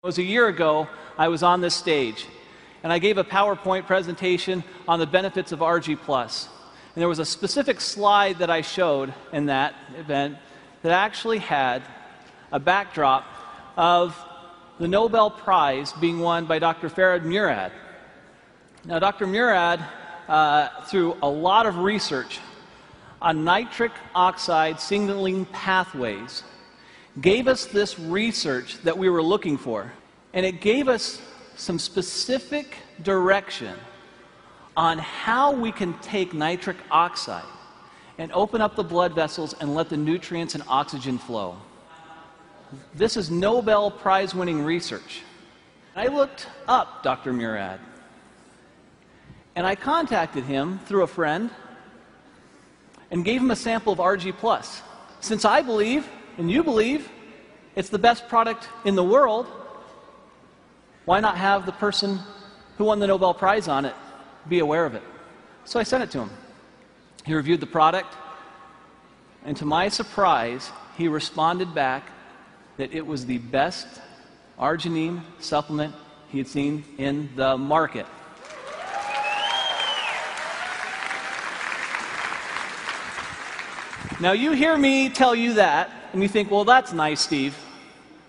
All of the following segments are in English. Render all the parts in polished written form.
It was a year ago, I was on this stage, and I gave a PowerPoint presentation on the benefits of Argi+. And there was a specific slide that I showed in that event that actually had a backdrop of the Nobel Prize being won by Dr. Murad. Now, Dr. Murad, through a lot of research on nitric oxide signaling pathways, gave us this research that we were looking for, and it gave us some specific direction on how we can take nitric oxide and open up the blood vessels and let the nutrients and oxygen flow. This is Nobel Prize winning research. I looked up Dr. Murad, and I contacted him through a friend and gave him a sample of Argi+. Since I believe, and you believe, it's the best product in the world, why not have the person who won the Nobel Prize on it be aware of it? So I sent it to him. He reviewed the product, and to my surprise, he responded back that it was the best arginine supplement he had seen in the market. Now, you hear me tell you that, and you think, well, that's nice, Steve,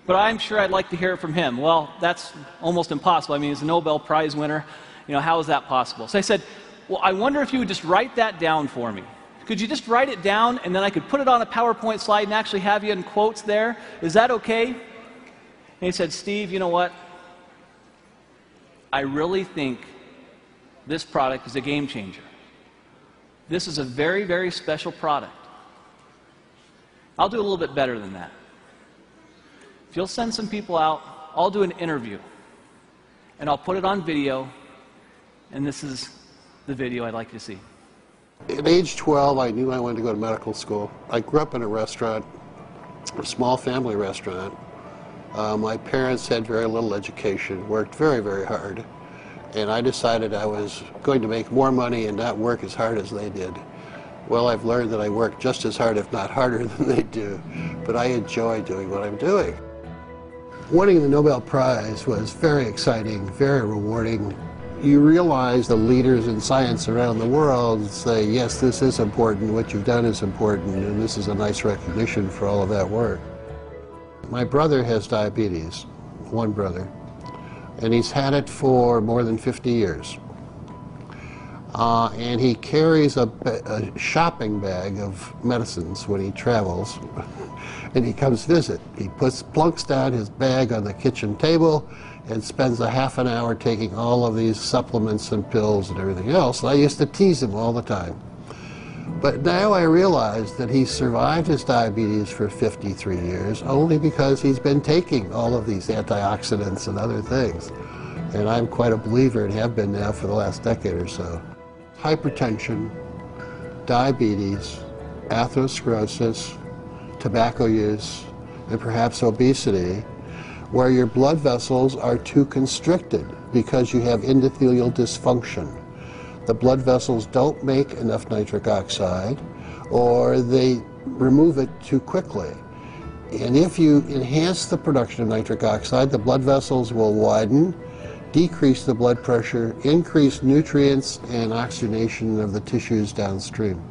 but I'm sure I'd like to hear it from him. Well, that's almost impossible. I mean, he's a Nobel Prize winner. You know, how is that possible? So I said, well, I wonder if you would just write that down for me. Could you just write it down, and then I could put it on a PowerPoint slide and actually have you in quotes there? Is that okay? And he said, Steve, you know what? I really think this product is a game changer. This is a very, very special product. I'll do a little bit better than that. If you'll send some people out, I'll do an interview, and I'll put it on video, and this is the video I'd like you to see. At age 12, I knew I wanted to go to medical school. I grew up in a restaurant, a small family restaurant. My parents had very little education, worked very, very hard, and I decided I was going to make more money and not work as hard as they did. Well, I've learned that I work just as hard, if not harder, than they do, but I enjoy doing what I'm doing. Winning the Nobel Prize was very exciting, very rewarding. You realize the leaders in science around the world say, yes, this is important, what you've done is important, and this is a nice recognition for all of that work. My brother has diabetes, one brother, and he's had it for more than 50 years. And he carries a shopping bag of medicines when he travels, and he comes visit. He plunks down his bag on the kitchen table and spends a half an hour taking all of these supplements and pills and everything else. And I used to tease him all the time. But now I realize that he survived his diabetes for 53 years only because he's been taking all of these antioxidants and other things. And I'm quite a believer and have been now for the last decade or so. Hypertension, diabetes, atherosclerosis, tobacco use, and perhaps obesity, where your blood vessels are too constricted because you have endothelial dysfunction. The blood vessels don't make enough nitric oxide, or they remove it too quickly. And if you enhance the production of nitric oxide, the blood vessels will widen, decrease the blood pressure, increase nutrients and oxygenation of the tissues downstream.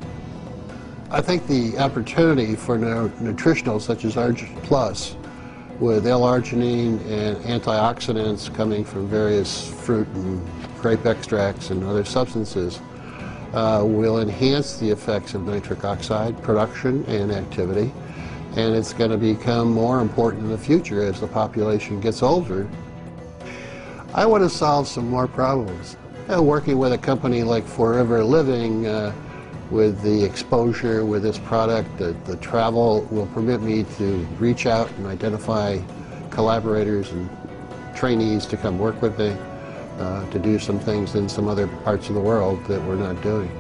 I think the opportunity for nutritionals such as Argi+, with L-arginine and antioxidants coming from various fruit and grape extracts and other substances, will enhance the effects of nitric oxide production and activity, and it's going to become more important in the future as the population gets older. I want to solve some more problems. Working with a company like Forever Living, with the exposure with this product, the travel will permit me to reach out and identify collaborators and trainees to come work with me, to do some things in some other parts of the world that we're not doing.